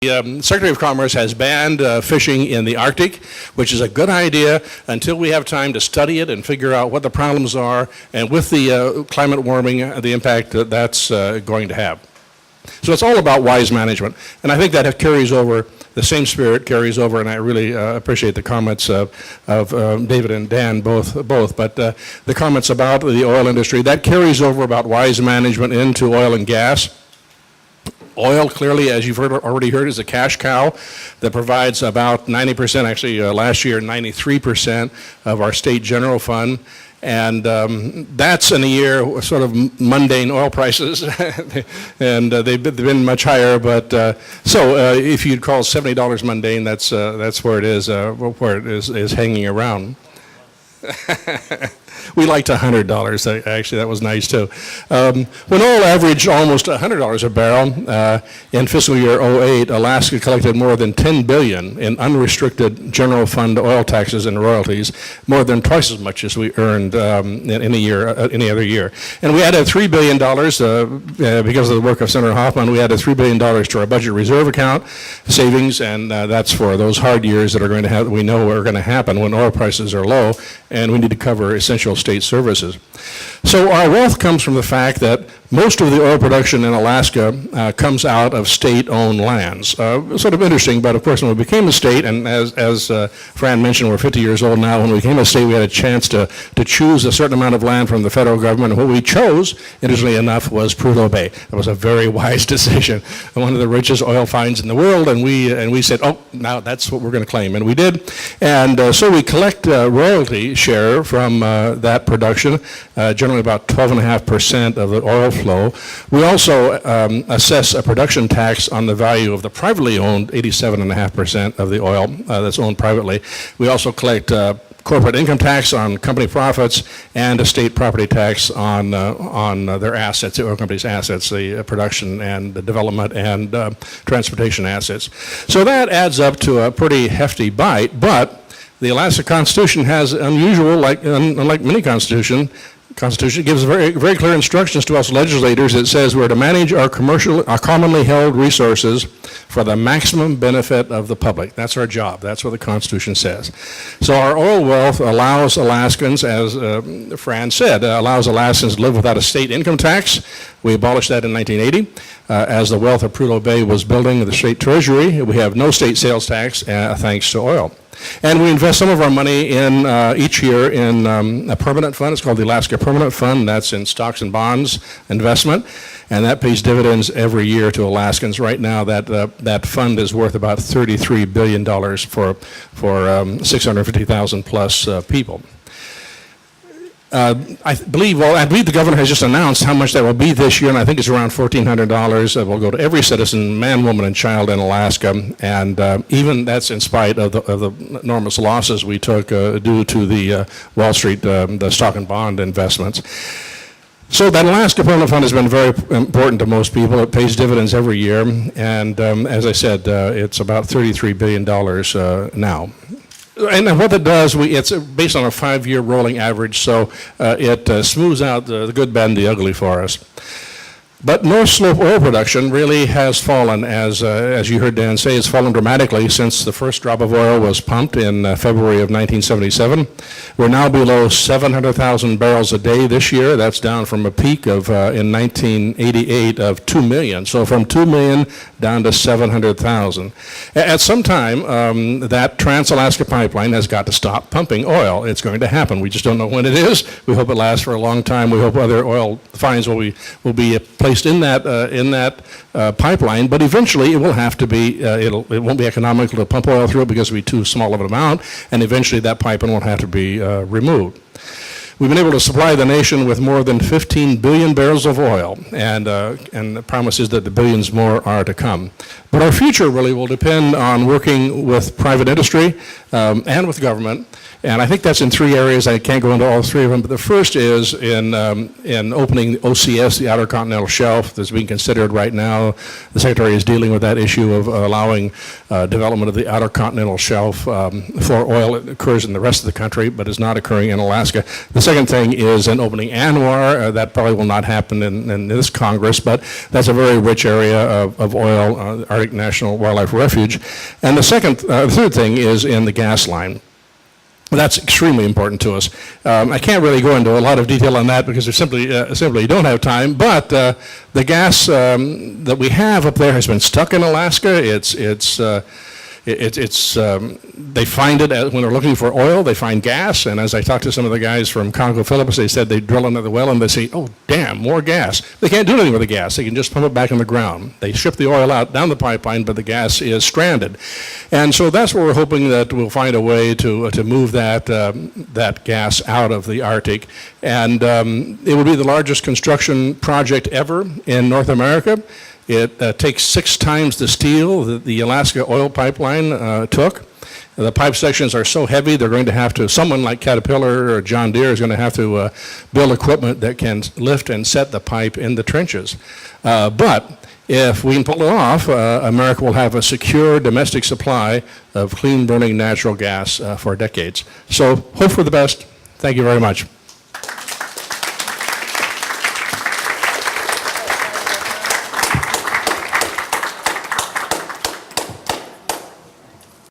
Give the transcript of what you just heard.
The Secretary of Commerce has banned fishing in the Arctic, which is a good idea until we have time to study it and figure out what the problems are, and with the climate warming, the impact that's going to have. So it's all about wise management, and I think that carries over, the same spirit carries over, and I really appreciate the comments of David and Dan both, but the comments about the oil industry, that carries over about wise management into oil and gas. Oil, clearly, as you've already heard, is a cash cow that provides about 90%, actually last year 93% of our state general fund. And that's in a year sort of mundane oil prices, and they've been much higher. But so if you'd call $70 mundane, that's where it is hanging around. We liked $100. Actually, that was nice too. When oil averaged almost $100 a barrel in fiscal year 08, Alaska collected more than $10 billion in unrestricted general fund oil taxes and royalties, more than twice as much as we earned in any other year. And we added $3 billion because of the work of Senator Hoffman. We added $3 billion to our budget reserve account savings, and that's for those hard years that are going to have, we know are going to happen when oil prices are low, and we need to cover essential state services. So our wealth comes from the fact that most of the oil production in Alaska comes out of state-owned lands. Sort of interesting, but of course when we became a state, and as Fran mentioned, we're 50 years old now, when we became a state we had a chance to choose a certain amount of land from the federal government, and what we chose, interestingly enough, was Prudhoe Bay. That was a very wise decision. One of the richest oil finds in the world, and we said, oh, now that's what we're going to claim, and we did. And so we collect royalty share from that production, generally about 12.5% of the oil flow. We also assess a production tax on the value of the privately owned 87.5% of the oil that's owned privately. We also collect corporate income tax on company profits and a state property tax on their assets, the oil company's assets, the production and the development and transportation assets. So that adds up to a pretty hefty bite, but the Alaska Constitution has unusual, unlike many Constitution gives very clear instructions to us legislators. It says we're to manage our commonly held resources for the maximum benefit of the public. That's our job. That's what the Constitution says. So our oil wealth allows Alaskans, as Fran said, allows Alaskans to live without a state income tax. We abolished that in 1980. As the wealth of Prudhoe Bay was building the state treasury, we have no state sales tax thanks to oil. And we invest some of our money in each year in a permanent fund. It's called the Alaska Permanent Fund. That's in stocks and bonds investment, and that pays dividends every year to Alaskans. Right now, that fund is worth about $33 billion for 650,000 plus people. I believe the governor has just announced how much that will be this year, and I think it's around $1,400. It will go to every citizen, man, woman, and child in Alaska, and even that's in spite of the enormous losses we took due to the Wall Street, the stock and bond investments. So that Alaska Permanent Fund has been very important to most people. It pays dividends every year, and as I said, it's about $33 billion now. And what it does, it's based on a 5-year rolling average, so it smooths out the good, bad, and the ugly for us. But North Slope oil production really has fallen, as you heard Dan say, it's fallen dramatically since the first drop of oil was pumped in February of 1977. We're now below 700,000 barrels a day this year. That's down from a peak of in 1988 of 2 million. So from 2 million down to 700,000. At some time, that Trans-Alaska pipeline has got to stop pumping oil. It's going to happen. We just don't know when it is. We hope it lasts for a long time. We hope other oil finds will be placed in that pipeline, but eventually it will have to be, it won't be economical to pump oil through it because it will be too small of an amount, and eventually that pipeline will have to be removed. We've been able to supply the nation with more than 15 billion barrels of oil, and the promise is that the billions more are to come. But our future really will depend on working with private industry and with government. And I think that's in 3 areas. I can't go into all 3 of them, but the first is in opening OCS, the Outer Continental Shelf, that's being considered right now. The Secretary is dealing with that issue of allowing development of the Outer Continental Shelf for oil. It occurs in the rest of the country, but is not occurring in Alaska. The second thing is an opening ANWR. That probably will not happen in this Congress, but that's a very rich area of oil, Arctic National Wildlife Refuge. And the third thing is in the gas line. That's extremely important to us. I can't really go into a lot of detail on that because we simply don't have time, but the gas that we have up there has been stuck in Alaska. They find it when they're looking for oil, they find gas, and as I talked to some of the guys from ConocoPhillips, they said they drill another well and they say, oh, damn, more gas. They can't do anything with the gas. They can just pump it back in the ground. They ship the oil out down the pipeline, but the gas is stranded. And so that's where we're hoping that we'll find a way to move that gas out of the Arctic. And it will be the largest construction project ever in North America. It takes 6 times the steel that the Alaska oil pipeline took. The pipe sections are so heavy, they're going to have to, someone like Caterpillar or John Deere is going to have to build equipment that can lift and set the pipe in the trenches. But if we can pull it off, America will have a secure domestic supply of clean burning natural gas for decades. So hope for the best. Thank you very much.